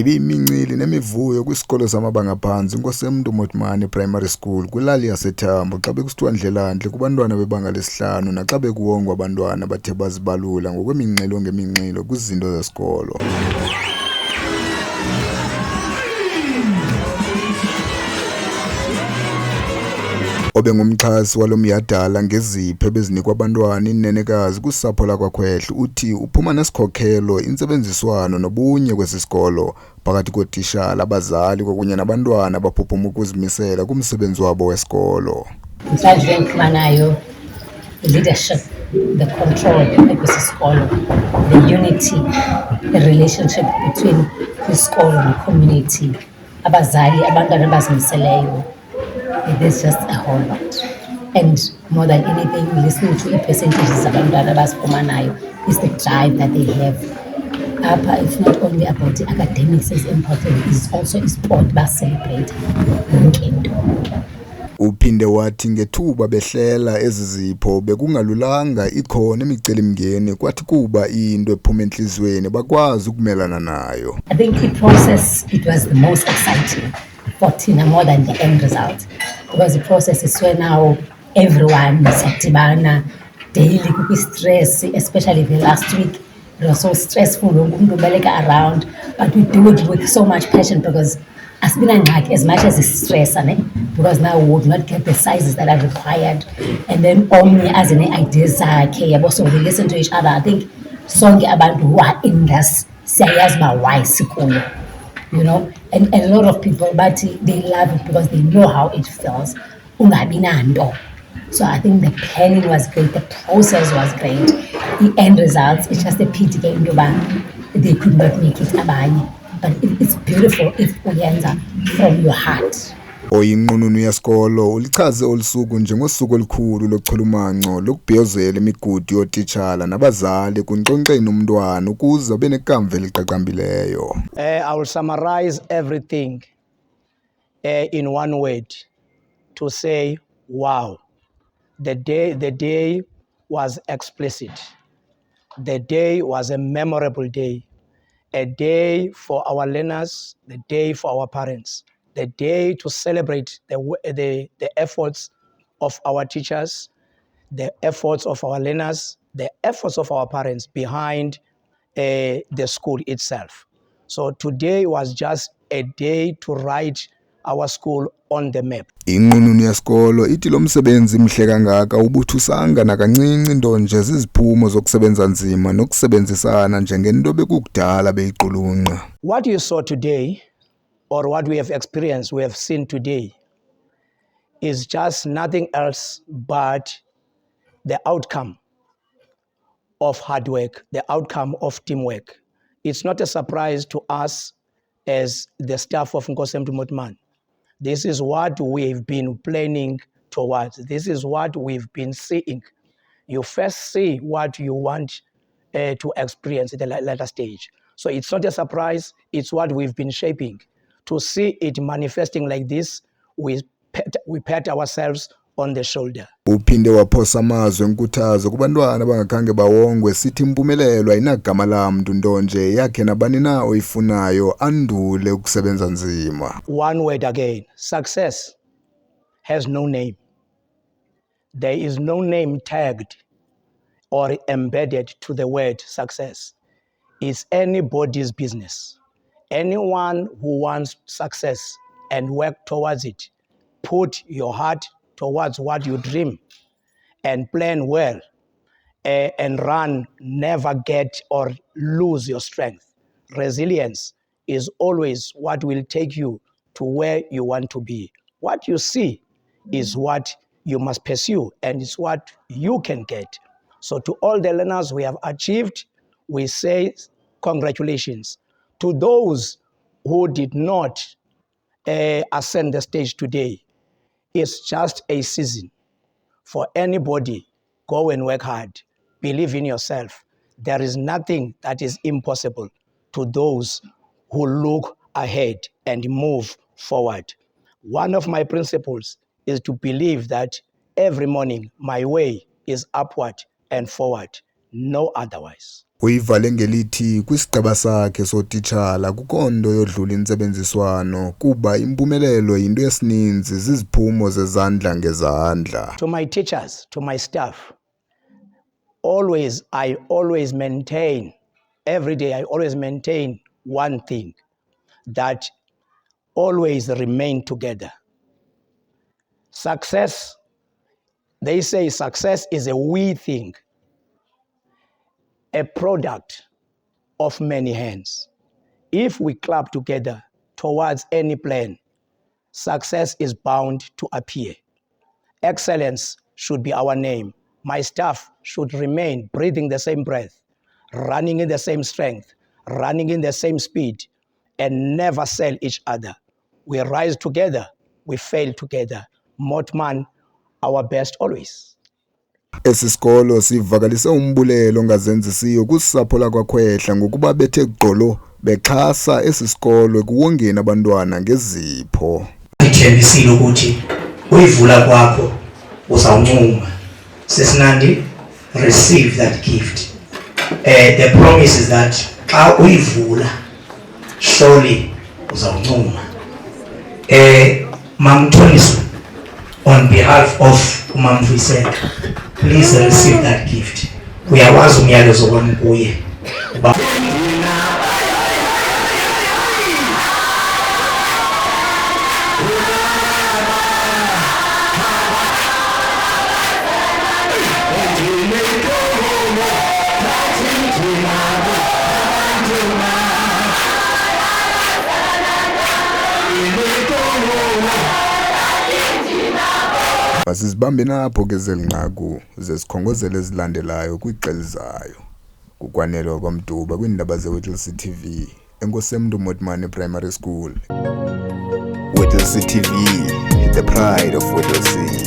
Ibiyimincili nemivuyo kwisikolo samabanga phansi Nkosemntu Motimane Primary School kwilali yaseThambo xa bekusithiwa ndlelantle kubantwana bebanga lesihlanu naxa bekuwongwa abantwana bathe bazibalula ngokweminxilo ngeminxilo kwizinto zesikolo. Obengumxhasi walo myadala ngezipho ebezinikwa abantwana inenekazi kusapho lakwaKhwehle uthi uphuma nesikhokhelo intsebenziswano nobunye kwesi sikolo phakathi kootishala abazali kwakunye nabantwana abaphuphuma ukuzimisela kumsebenzi wabo wesikolo. Mhlawumbe engifumanayo leadership, the control kwesi sikolo, the unity, the relationship between isikolo ne-community, abazali abantwana abazimiseleyo. There's just a whole lot. And more than anything, listening to the percentages abantwana abazifumanayo is the drive that they have. It's not only about the academics is important, it's also sport celebrate yonke into. Uphinde wathi ngethuba behlela ezi zipho bekungalulanga ikhona imicelimngeni kwathi kuba into ephuma entliziyweni bakwazi ukumelana nayo. I think the process, it was the most exciting for Tina more than the end result, because the process is where now everyone siyadibana daily kukwi-stress, especially the last week. It was so stressful, umuntu ubeleka around, but we do it with so much passion because asibinangxaki as much as it's stress, because now we would not get the sizes that are required. And then omnye as ne-ideas zakhe yabo, so we listen to each other. I think sonke abantu who are in this siyayazi uba why sikuyo, you know, and a lot of people, but they love it because they know how it feels ungabi nanto. So I think the planning was great, the process was great, the end results, it's just a pity ke into yoba they could not make it abanye, but it's beautiful if uyenza from your heart. Oyinqununu yesikolo ulichaze olusuku njengosuku olukhulu lochulumanco lokubhiyozela imigudu yootitshala nabazali kunkxonxeni umntwana ukuze abe nekamva eliqaqambileyo. I will summarize everything in one word to say wow. The day was explicit. The day was a memorable day. A day for our learners, the day for our parents, the day to celebrate the efforts of our teachers, the efforts of our learners, the efforts of our parents behind the school itself. So today was just a day to write our school on the map. Inqununu yesikolo ithi lo msebenzi mhle kangaka ubuthusanga nakancinci nto nje ziziphumo zokusebenza nzima nokusebenzisana njengento bekukudala beyiqulunqa. What you saw today, or what we have experienced, we have seen today, is just nothing else but the outcome of hard work, the outcome of teamwork. It's not a surprise to us as the staff of Nkosemntu Motimane. This is what we've been planning towards. This is what we've been seeing. You first see what you want to experience at the later stage. So it's not a surprise, it's what we've been shaping. To see it manifesting like this, we pat ourselves on the shoulder. Uphinde waphosa amazwi enkuthazo kubantwana abangakhange bawongwe sithi impumelelo ayinagama lamntu nto nje yakhe nabani na oyifunayo andule ukusebenza nzima. One word again, success has no name. There is no name tagged or embedded to the word success. It's anybody's business. Anyone who wants success and work towards it, put your heart towards what you dream and plan well and run, never get or lose your strength. Resilience is always what will take you to where you want to be. What you see is what you must pursue, and it's what you can get. So to all the learners we have achieved, we say congratulations. To those who did not ascend the stage today, it's just a season. For anybody, go and work hard. Believe in yourself. There is nothing that is impossible to those who look ahead and move forward. One of my principles is to believe that every morning my way is upward and forward. no otherwise. Uyivale ngelithi kwisigaba sakhe sotitshala kukonto yodlula intsebenziswano kuba impumelelo yinto yesininzi ziziphumo zezandla ngezandla. To my teachers, to my staff, I always maintain, every day I always maintain one thing, that always remain together. Success, they say success is a we thing, a product of many hands. If we club together towards any plan, success is bound to appear. Excellence should be our name. My staff should remain breathing the same breath, running in the same strength, running in the same speed, and never sell each other. We rise together, we fail together. Motman, our best always. Esi sikolo sivakalise umbulelo ongazenzisiyo kusapho lakwaKhwehla ngokuba bethe gqolo bexhasa esi sikolo ekuwongeni abantwana ngezipho. Ngithembisile ukuthi uyivula kwakho uzawuncuma. Sesinandi, receive that gift. The promise is that xa uyivula surely uzawuncuma. Mamthoniso, on behalf of Umamviseka, please receive that gift. Uyawazi umyalezo wami kuye. Masizibambe napho ke zelinqaku zesikhongozelo ezilandelayo kwixelizayo. Kukwanelwa kwaMduba kwiindaba zeWhittlesea TV. Enkosemntu Motmane Primary School. Whittlesea TV, the pride of Whittlesea.